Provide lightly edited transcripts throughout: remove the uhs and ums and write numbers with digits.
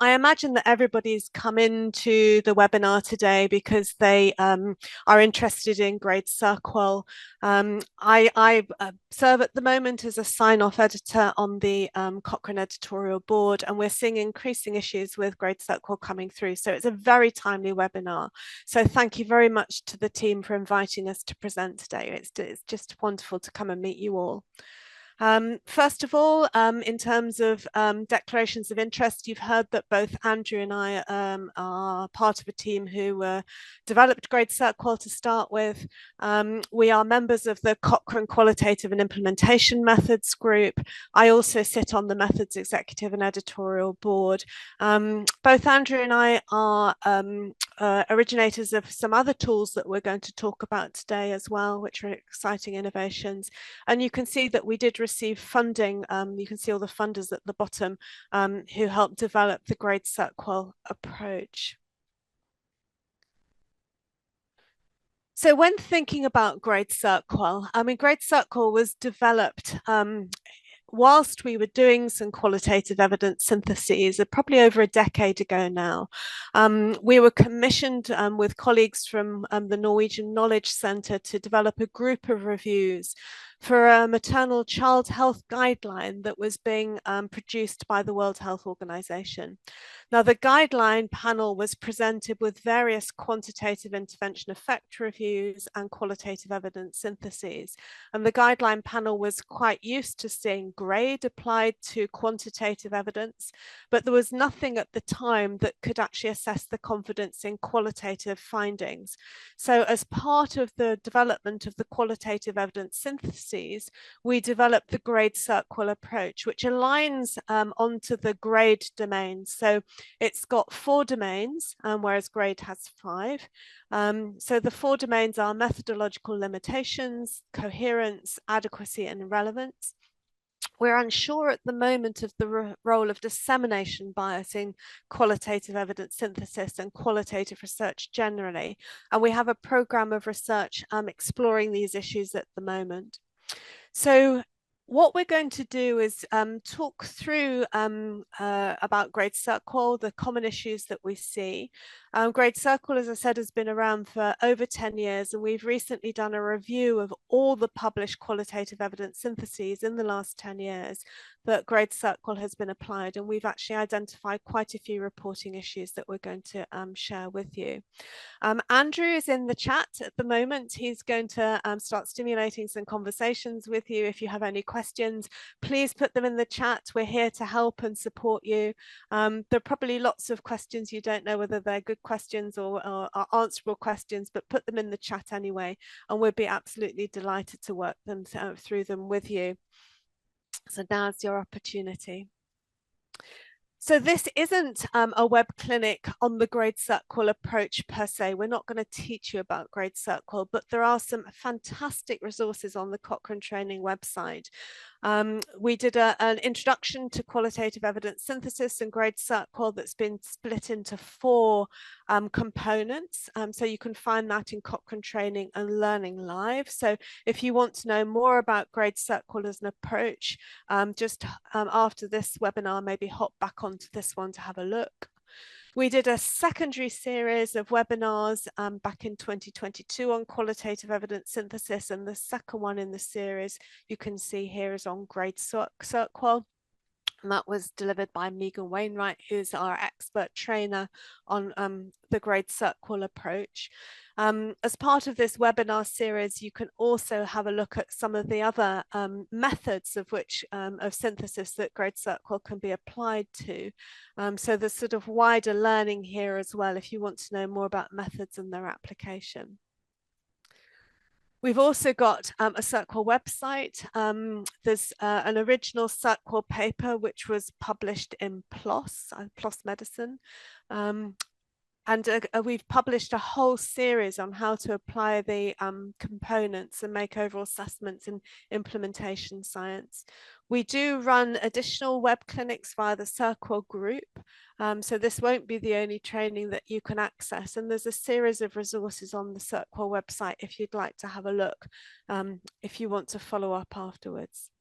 I imagine that everybody's come into the webinar today because they are interested in GRADE CERQual. I serve at the moment as a sign-off editor on the Cochrane editorial board, and we're seeing increasing issues with GRADE CERQual coming through. So it's a very timely webinar. So thank you very much to the team for inviting us to present today. It's just wonderful to come and meet you all. First of all, in terms of declarations of interest, you've heard that both Andrew and I are part of a team who developed GRADE CERQual to start with. We are members of the Cochrane Qualitative and Implementation Methods group. I also sit on the Methods Executive and Editorial Board. Both Andrew and I are originators of some other tools that we're going to talk about today as well, which are exciting innovations. And you can see that we did receive funding. You can see all the funders at the bottom who helped develop the GRADE CERQual approach. So when thinking about GRADE CERQual, I mean, GRADE CERQual was developed whilst we were doing some qualitative evidence syntheses, probably over a decade ago now. We were commissioned with colleagues from the Norwegian Knowledge Centre to develop a group of reviews for a maternal child health guideline that was being produced by the World Health Organization. Now, the guideline panel was presented with various quantitative intervention effect reviews and qualitative evidence syntheses. And the guideline panel was quite used to seeing GRADE applied to quantitative evidence, but there was nothing at the time that could actually assess the confidence in qualitative findings. So as part of the development of the qualitative evidence syntheses, we developed the GRADE CERQual approach, which aligns onto the GRADE domains. So it's got 4 domains, whereas GRADE has 5. So the 4 domains are methodological limitations, coherence, adequacy, and relevance. We're unsure at the moment of the role of dissemination bias in qualitative evidence synthesis and qualitative research generally. And we have a program of research exploring these issues at the moment. So what we're going to do is talk through about GRADE CERQual, the common issues that we see. GRADE CERQual, as I said, has been around for over 10 years, and we've recently done a review of all the published qualitative evidence syntheses in the last 10 years that GRADE CERQual has been applied, and we've actually identified quite a few reporting issues that we're going to share with you. Andrew is in the chat at the moment. He's going to start stimulating some conversations with you. If you have any questions, please put them in the chat. We're here to help and support you. There are probably lots of questions you don't know whether they're good questions or are answerable questions, but put them in the chat anyway, and we'll be absolutely delighted to work them through them with you. So now's your opportunity. So this isn't a web clinic on the GRADE CERQual approach per se. We're not going to teach you about GRADE CERQual, but there are some fantastic resources on the Cochrane training website. We did an introduction to qualitative evidence synthesis and GRADE CERQual that's been split into 4 components. So you can find that in Cochrane Training and Learning Live. So if you want to know more about GRADE CERQual as an approach, just after this webinar, maybe hop back onto this one to have a look. We did a secondary series of webinars back in 2022 on qualitative evidence synthesis, and the second one in the series you can see here is on GRADE CERQual. And that was delivered by Megan Wainwright, who's our expert trainer on the GRADE CERQual approach. As part of this webinar series, you can also have a look at some of the other methods of synthesis that GRADE CERQual can be applied to. So there's sort of wider learning here as well if you want to know more about methods and their application. We've also got a CERQual website. There's an original CERQual paper which was published in PLOS Medicine. And we've published a whole series on how to apply the components and make overall assessments in implementation science. We do run additional web clinics via the CERQual group. So this won't be the only training that you can access. And there's a series of resources on the CERQual website if you'd like to have a look, if you want to follow up afterwards.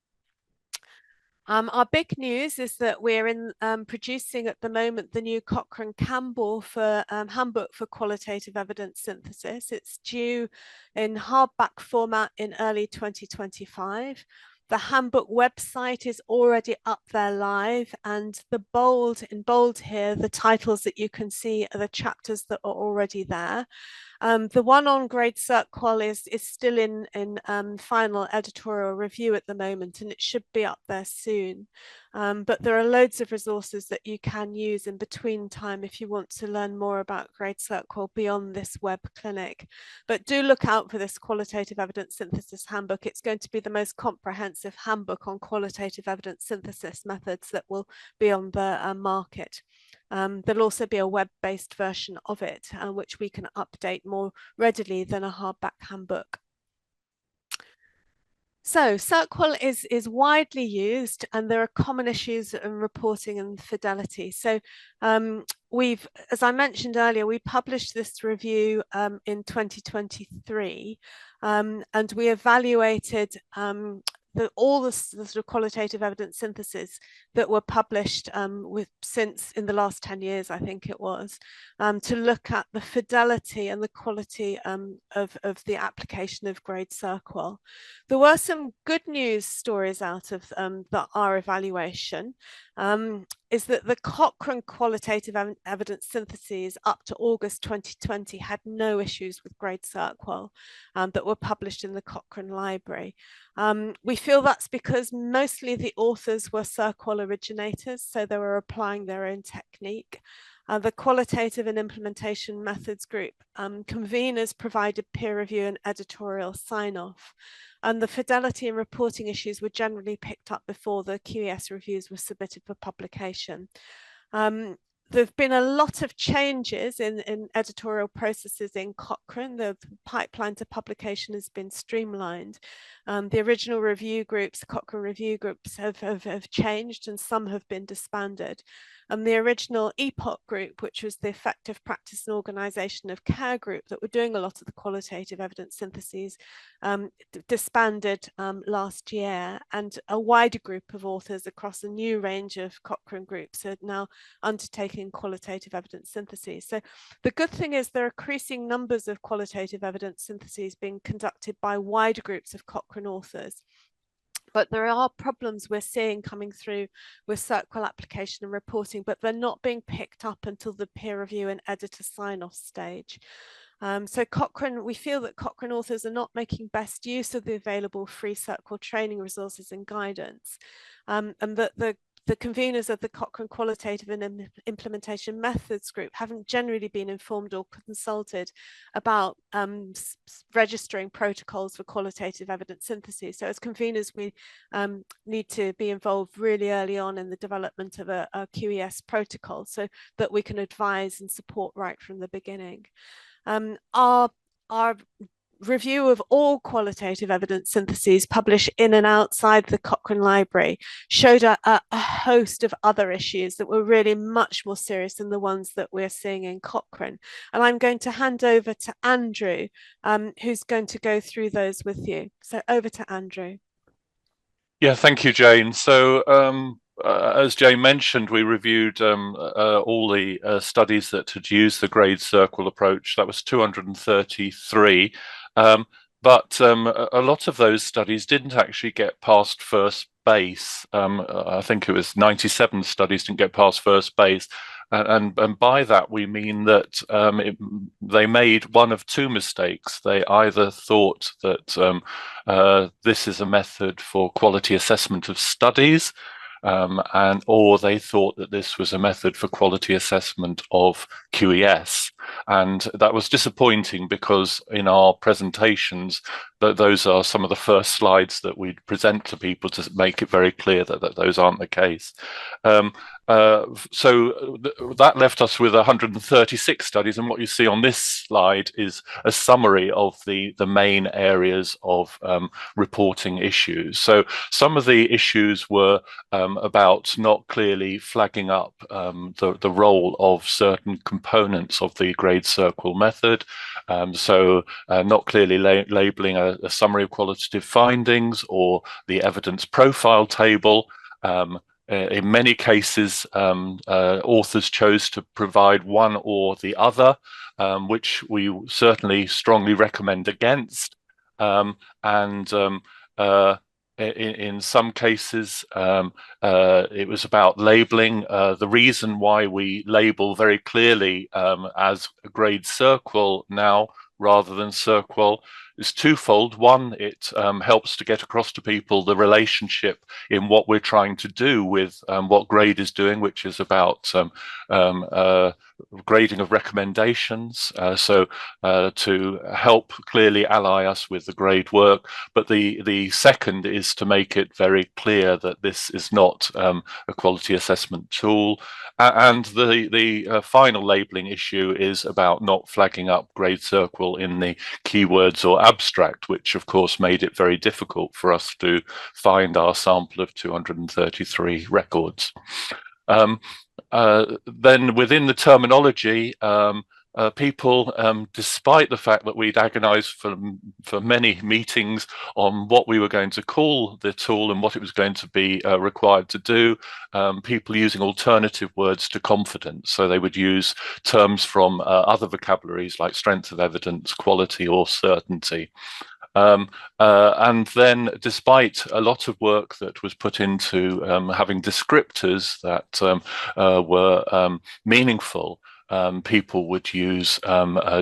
Our big news is that we're producing at the moment the new Cochrane-Campbell for Handbook for Qualitative Evidence Synthesis. It's due in hardback format in early 2025. The handbook website is already up there live, and in bold here, the titles that you can see are the chapters that are already there. The one on GRADE CERQual is still in final editorial review at the moment, and it should be up there soon. But there are loads of resources that you can use in between time if you want to learn more about GRADE CERQual beyond this web clinic. But do look out for this Qualitative Evidence Synthesis Handbook. It's going to be the most comprehensive handbook on qualitative evidence synthesis methods that will be on the market. There'll also be a web-based version of it, which we can update more readily than a hardback handbook. So CERQual is widely used, and there are common issues in reporting and fidelity. So as I mentioned earlier, we published this review in 2023, and we evaluated all the sort of qualitative evidence synthesis that were published since in the last 10 years, I think it was, to look at the fidelity and the quality of the application of GRADE CERQual. There were some good news stories out of our evaluation. Is that the Cochrane qualitative evidence syntheses up to August 2020 had no issues with GRADE CERQual that were published in the Cochrane library. We feel that's because mostly the authors were CERQual originators, so they were applying their own technique. The qualitative and implementation methods group conveners provided peer review and editorial sign-off. And the fidelity and reporting issues were generally picked up before the QES reviews were submitted for publication. There have been a lot of changes in editorial processes in Cochrane. The pipeline to publication has been streamlined. The original review groups, Cochrane review groups, have changed, and some have been disbanded. And the original EPOC group, which was the Effective Practice and Organisation of Care group that were doing a lot of the qualitative evidence syntheses, disbanded last year, and a wider group of authors across a new range of Cochrane groups are now undertaking qualitative evidence syntheses. So the good thing is there are increasing numbers of qualitative evidence syntheses being conducted by wider groups of Cochrane authors. But there are problems we're seeing coming through with CERQual application and reporting, but they're not being picked up until the peer review and editor sign-off stage. So Cochrane, we feel that Cochrane authors are not making best use of the available free CERQual training resources and guidance, and that the conveners of the Cochrane Qualitative and Implementation Methods group haven't generally been informed or consulted about registering protocols for qualitative evidence synthesis. So as conveners, we need to be involved really early on in the development of a QES protocol so that we can advise and support right from the beginning. Our review of all qualitative evidence syntheses published in and outside the Cochrane Library showed a host of other issues that were really much more serious than the ones that we're seeing in Cochrane. And I'm going to hand over to Andrew, who's going to go through those with you. So over to Andrew. Yeah, thank you, Jane. So as Jane mentioned, we reviewed all the studies that had used the GRADE CERQual approach. That was 233. But a lot of those studies didn't actually get past first base. I think it was 97 studies didn't get past first base. And by that, we mean that they made one of two mistakes. They either thought that this is a method for quality assessment of studies, or they thought that this was a method for quality assessment of QES. And that was disappointing because in our presentations, those are some of the first slides that we present to people to make it very clear that those aren't the case. So that left us with 136 studies, and what you see on this slide is a summary of the main areas of reporting issues. So some of the issues were about not clearly flagging up the role of certain components of the GRADE CERQual method. So not clearly labeling a summary of qualitative findings or the evidence profile table. In many cases, authors chose to provide one or the other, which we certainly strongly recommend against. And in some cases, it was about labeling. The reason why we label very clearly as GRADE CERQual now rather than CERQual is twofold. One, it helps to get across to people the relationship in what we're trying to do with what GRADE is doing, which is about grading of recommendations, to help clearly ally us with the GRADE work. But the second is to make it very clear that this is not a quality assessment tool. And the final labeling issue is about not flagging up GRADE CERQual in the keywords or abstract, which of course made it very difficult for us to find our sample of 233 records. Then within the terminology, people, despite the fact that we'd agonized for many meetings on what we were going to call the tool and what it was going to be required to do, people using alternative words to confidence. So they would use terms from other vocabularies like strength of evidence, quality, or certainty. And then, despite a lot of work that was put into having descriptors that were meaningful, people would use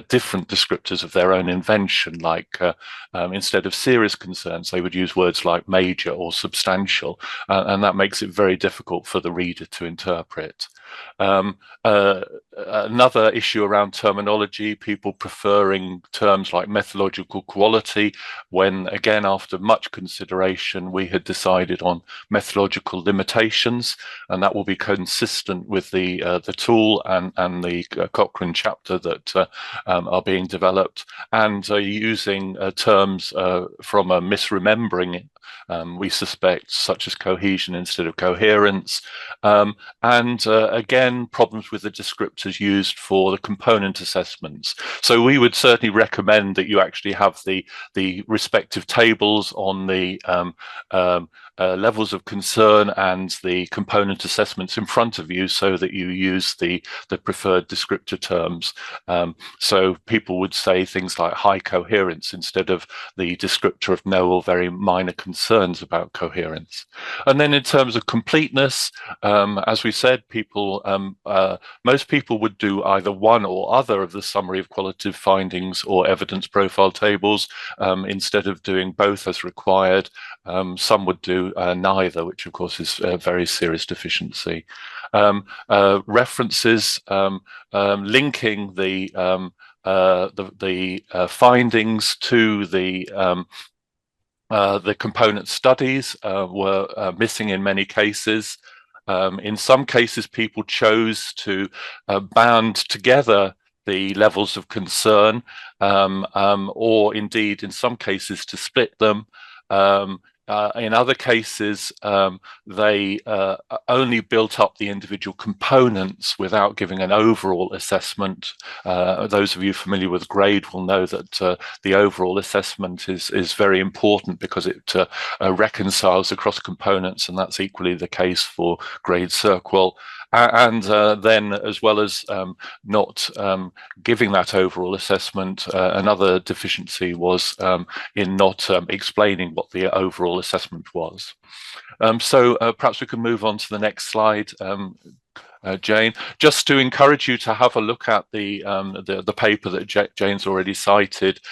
different descriptors of their own invention, like instead of serious concerns, they would use words like major or substantial, and that makes it very difficult for the reader to interpret. Another issue around terminology, people preferring terms like methodological quality, when again, after much consideration, we had decided on methodological limitations, and that will be consistent with the tool and the Cochrane chapter that are being developed, and using terms from a misremembering, we suspect, such as cohesion instead of coherence, and again, problems with the descriptors used for the component assessments. So we would certainly recommend that you actually have the respective tables on the levels of concern and the component assessments in front of you, so that you use the preferred descriptor terms. So people would say things like high coherence instead of the descriptor of no or very minor concerns about coherence. And then in terms of completeness, as we said, most people would do either one or other of the summary of qualitative findings or evidence profile tables instead of doing both as required. Some would do neither, which of course is a very serious deficiency. References linking the findings to the component studies were missing in many cases. In some cases, people chose to band together the levels of concern, or indeed, in some cases, to split them. In other cases, they only built up the individual components without giving an overall assessment. Those of you familiar with GRADE will know that the overall assessment is very important because it reconciles across components, and that's equally the case for GRADE CERQual. And then, as well as not giving that overall assessment, another deficiency was in not explaining what the overall assessment was. So perhaps we can move on to the next slide, Jane, just to encourage you to have a look at the paper that Jane's already cited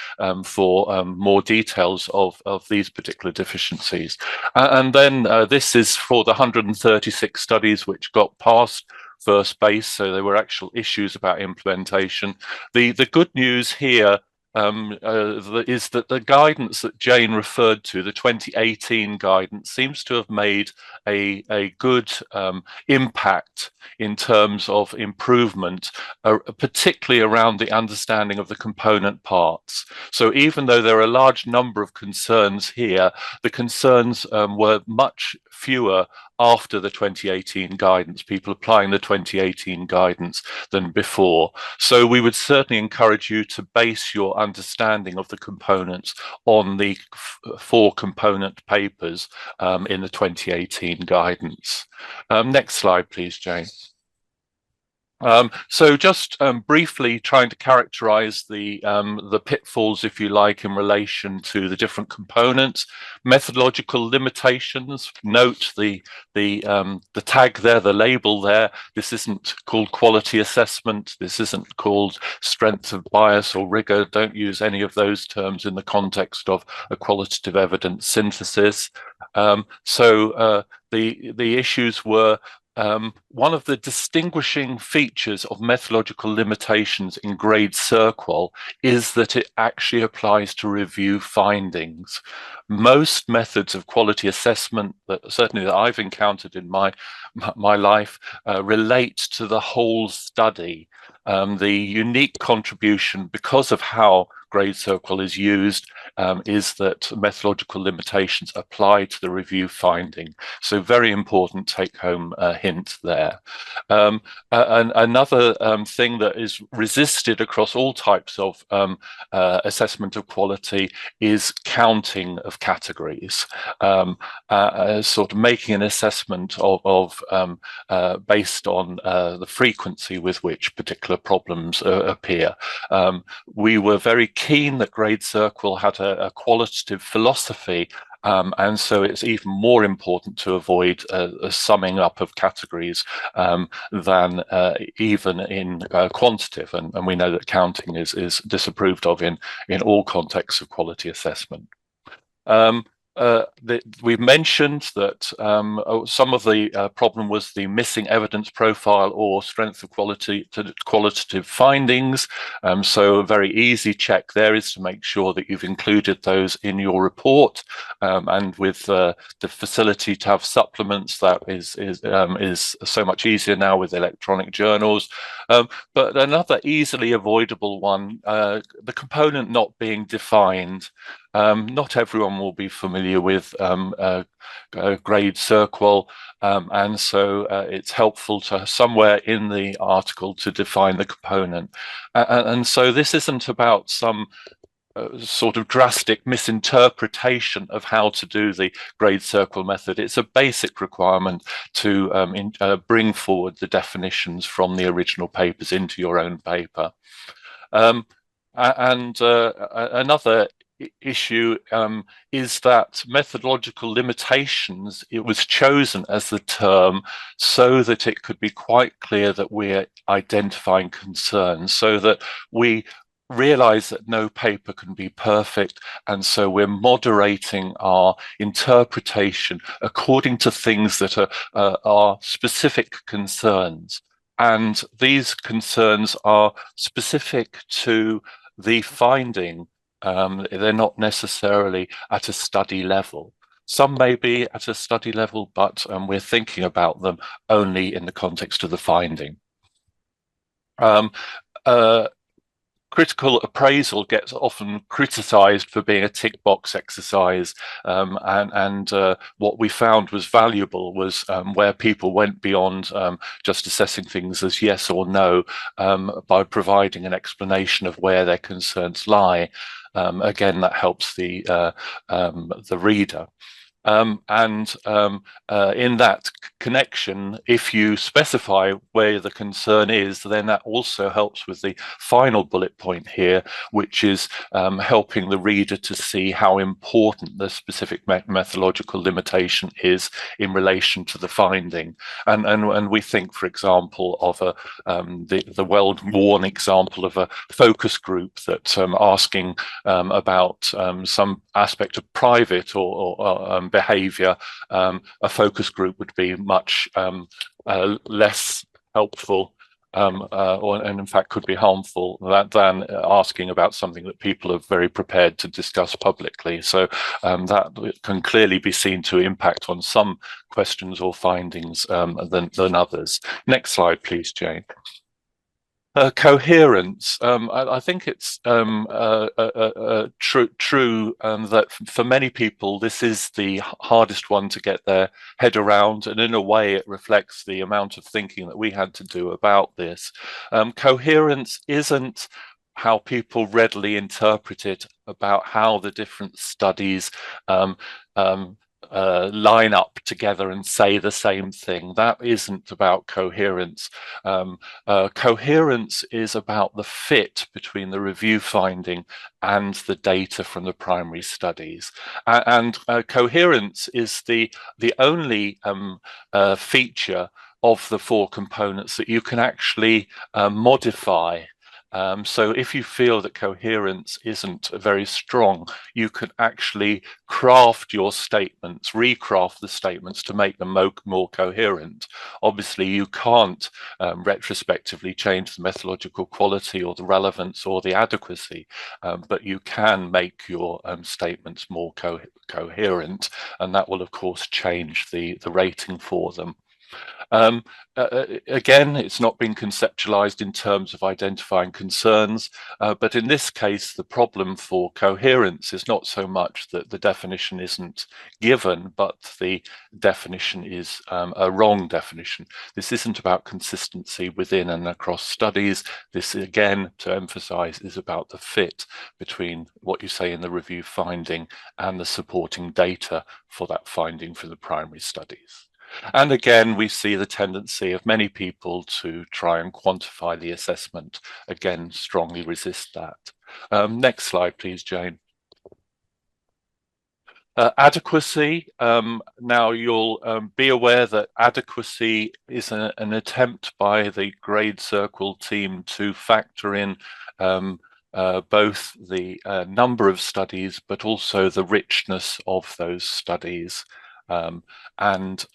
for more details of these particular deficiencies. And then this is for the 136 studies which got past first base, so there were actual issues about implementation. The good news here is that the guidance that Jane referred to, the 2018 guidance, seems to have made a good impact in terms of improvement, particularly around the understanding of the component parts. So even though there are a large number of concerns here, the concerns were much fewer after the 2018 guidance, people applying the 2018 guidance than before. So we would certainly encourage you to base your understanding of the components on the 4 component papers in the 2018 guidance. Next slide, please, Jane. So just briefly trying to characterize the pitfalls, if you like, in relation to the different components. Methodological limitations. Note the tag there, the label there. This isn't called quality assessment. This isn't called strength of bias or rigor. Don't use any of those terms in the context of a qualitative evidence synthesis. The issues were one of the distinguishing features of methodological limitations in GRADE CERQual is that it actually applies to review findings. Most methods of quality assessment, certainly that I've encountered in my life, relate to the whole study. The unique contribution, because of how GRADE CERQual is used, is that methodological limitations apply to the review finding. So very important take-home hint there. Another thing that is resisted across all types of assessment of quality is counting of categories, sort of making an assessment of based on the frequency with which particular problems appear. We were very keen that GRADE CERQual had a qualitative philosophy, and so it's even more important to avoid a summing up of categories than even in quantitative, and we know that counting is disapproved of in all contexts of quality assessment. We've mentioned that some of the problem was the missing evidence profile or strength of qualitative findings. So a very easy check there is to make sure that you've included those in your report, and with the facility to have supplements, that is so much easier now with electronic journals. But another easily avoidable one, the component not being defined. Not everyone will be familiar with GRADE CERQual, and so it's helpful to somewhere in the article to define the component. And so this isn't about some sort of drastic misinterpretation of how to do the GRADE CERQual method. It's a basic requirement to bring forward the definitions from the original papers into your own paper. Another issue is that methodological limitations, it was chosen as the term so that it could be quite clear that we're identifying concerns, so that we realize that no paper can be perfect, and so we're moderating our interpretation according to things that are specific concerns. And these concerns are specific to the finding. They're not necessarily at a study level. Some may be at a study level, but we're thinking about them only in the context of the finding. Critical appraisal gets often criticized for being a tick box exercise, and what we found was valuable was where people went beyond just assessing things as yes or no, by providing an explanation of where their concerns lie. Again, that helps the reader. In that connection, if you specify where the concern is, then that also helps with the final bullet point here, which is helping the reader to see how important the specific methodological limitation is in relation to the finding. And we think, for example, of the well-worn example of a focus group that asking about some aspect of private or behavior, a focus group would be much less helpful, and in fact could be harmful than asking about something that people are very prepared to discuss publicly. So that can clearly be seen to impact on some questions or findings than others. Next slide, please, Jane. Coherence. I think it's true that for many people, this is the hardest one to get their head around. And in a way, it reflects the amount of thinking that we had to do about this. Coherence isn't how people readily interpret it about how the different studies um, um, line up together and say the same thing. That isn't about coherence. Coherence is about the fit between the review finding and the data from the primary studies. And coherence is the only feature of the four components that you can actually modify. So if you feel that coherence isn't very strong, you can actually craft your statements, recraft the statements to make them more coherent. Obviously, you can't retrospectively change the methodological quality or the relevance or the adequacy, but you can make your statements more coherent, and that will, of course, change the rating for them. Um, again, it's not been conceptualized in terms of identifying concerns, but in this case, the problem for coherence is not so much that the definition isn't given, but the definition is a wrong definition. This isn't about consistency within and across studies. This, again, to emphasize, is about the fit between what you say in the review finding and the supporting data for that finding for the primary studies. And again, we see the tendency of many people to try and quantify the assessment. Again, strongly resist that. Next slide, please, Jane. Adequacy. Now you'll be aware that adequacy is an attempt by the GRADE CERQual team to factor in both the number of studies, but also the richness of those studies. And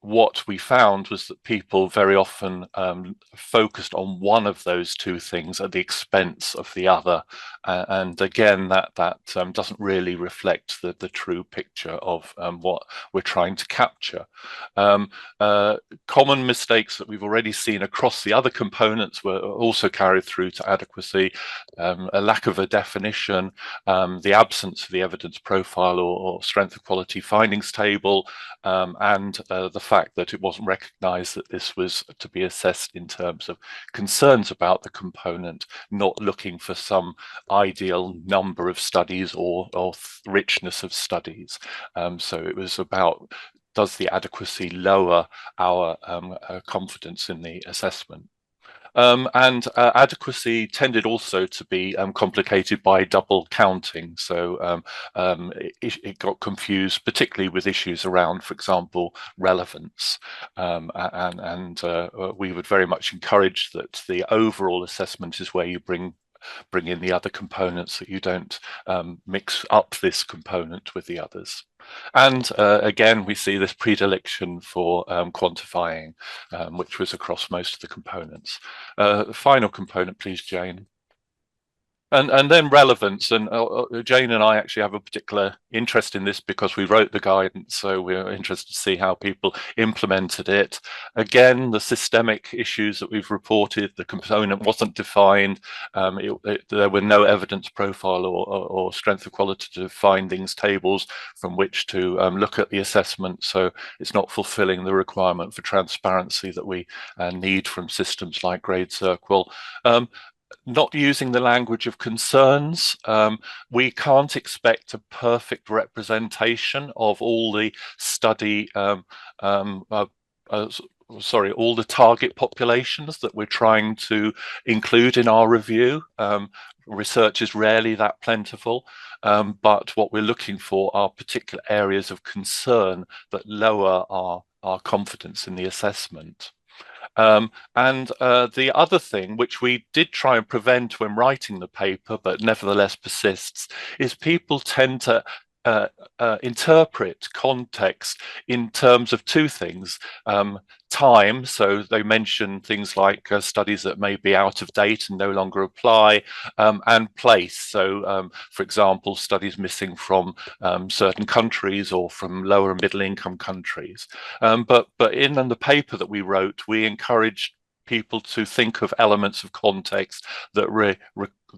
what we found was that people very often focused on one of those two things at the expense of the other. And again, that doesn't really reflect the true picture of what we're trying to capture. Common mistakes that we've already seen across the other components were also carried through to adequacy. A lack of a definition, the absence of the evidence profile or strength of quality findings table, and the fact that it wasn't recognized that this was to be assessed in terms of concerns about the component, not looking for some ideal number of studies or richness of studies. So it was about, does the adequacy lower our confidence in the assessment? And adequacy tended also to be complicated by double counting. So it got confused, particularly with issues around, for example, relevance. And we would very much encourage that the overall assessment is where you bring in the other components, that you don't mix up this component with the others. And again, we see this predilection for quantifying, which was across most of the components. Final component, please, Jane. And then relevance, and Jane and I actually have a particular interest in this because we wrote the guidance, so we're interested to see how people implemented it. Again, the systemic issues that we've reported, the component wasn't defined, there were no evidence profile or strength of qualitative findings tables from which to look at the assessment, so it's not fulfilling the requirement for transparency that we need from systems like GRADE CERQual. Not using the language of concerns. We can't expect a perfect representation of all the study, all the target populations that we're trying to include in our review. Research is rarely that plentiful, but what we're looking for are particular areas of concern that lower our confidence in the assessment. And the other thing, which we did try and prevent when writing the paper, but nevertheless persists, is people tend to interpret context in terms of two things. Time, so they mention things like studies that may be out of date and no longer apply, and place. So, for example, studies missing from certain countries or from lower and middle income countries. But in the paper that we wrote, we encouraged people to think of elements of context that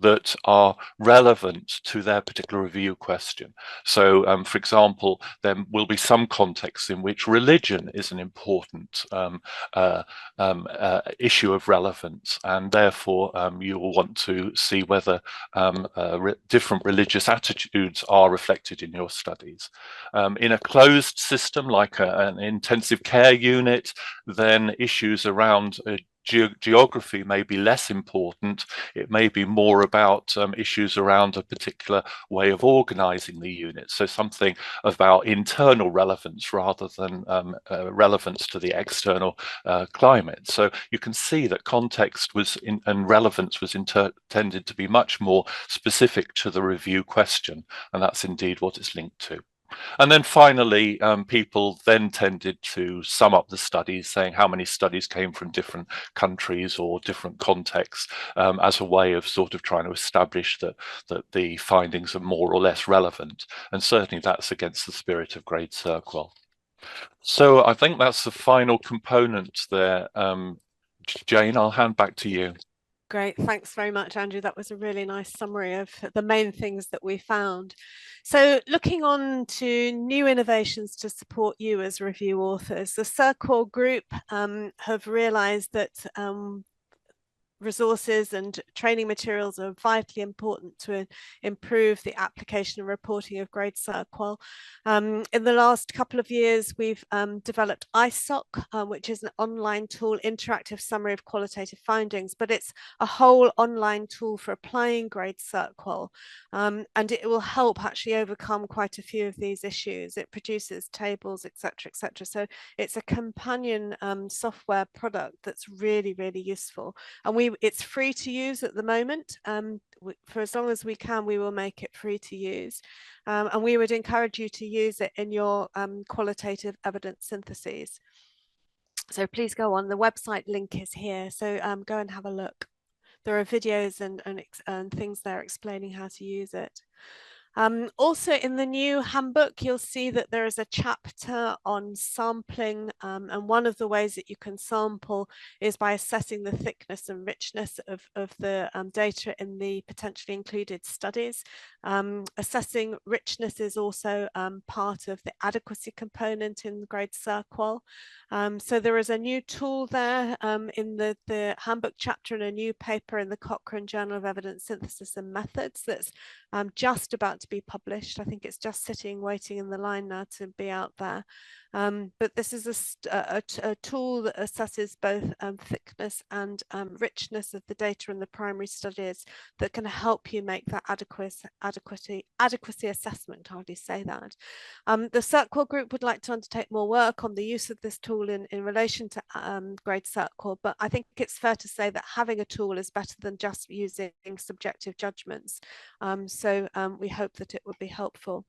that are relevant to their particular review question. So, for example, there will be some contexts in which religion is an important issue of relevance, and therefore you will want to see whether different religious attitudes are reflected in your studies. In a closed system like an intensive care unit, then issues around geography may be less important. It may be more about issues around a particular way of organizing the unit. So something about internal relevance rather than relevance to the external climate. So you can see that context and relevance was intended to be much more specific to the review question, and that's indeed what it's linked to. And then finally, people then tended to sum up the studies, saying how many studies came from different countries or different contexts, as a way of sort of trying to establish that the findings are more or less relevant. And certainly that's against the spirit of GRADE CERQual. So I think that's the final component there. Jane, I'll hand back to you. Great. Thanks very much, Andrew. That was a really nice summary of the main things that we found. So looking on to new innovations to support you as review authors, the CERQual group have realized that resources and training materials are vitally important to improve the application and reporting of GRADE CERQual. In the last couple of years, we've developed ISOC, which is an online tool, interactive summary of qualitative findings, but it's a whole online tool for applying GRADE CERQual, and it will help actually overcome quite a few of these issues. It produces tables, etc., etc. So it's a companion software product that's really, really useful. And it's free to use at the moment. For as long as we can, we will make it free to use. And we would encourage you to use it in your qualitative evidence syntheses. So please go on. The website link is here. So go and have a look. There are videos and things there explaining how to use it. Also in the new handbook, you'll see that there is a chapter on sampling, and one of the ways that you can sample is by assessing the thickness and richness of the data in the potentially included studies. Assessing richness is also part of the adequacy component in GRADE CERQual. So there is a new tool there in the handbook chapter and a new paper in the Cochrane Journal of Evidence Synthesis and Methods that's just about to be published. I think it's just sitting waiting in the line now to be out there. But this is a tool that assesses both thickness and richness of the data in the primary studies that can help you make that adequacy assessment. How do you say that? The CERQual group would like to undertake more work on the use of this tool in relation to GRADE CERQual, but I think it's fair to say that having a tool is better than just using subjective judgments. So we hope that it would be helpful.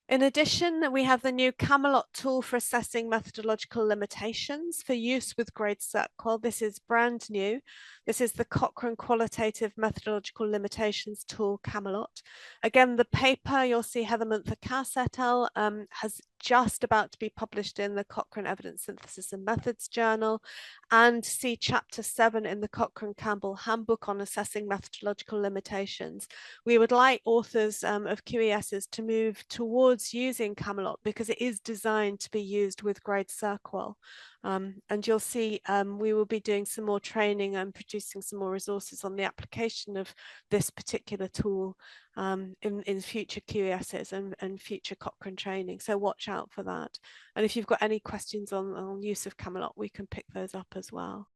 In addition, we have the new Camelot tool for assessing methodological limitations for use with GRADE CERQual. This is brand new. This is the Cochrane Qualitative Methodological Limitations tool, Camelot. Again, the paper you'll see Heather Munther-Cass et al. Has just about to be published in the Cochrane Evidence Synthesis and Methods Journal, and see chapter 7 in the Cochrane Campbell Handbook on assessing methodological limitations. We would like authors of QESs to move towards using Camelot because it is designed to be used with GRADE CERQual. And you'll see we will be doing some more training and producing some more resources on the application of this particular tool in future QESs and future Cochrane training. So watch out for that. And if you've got any questions on use of Camelot, we can pick those up as well.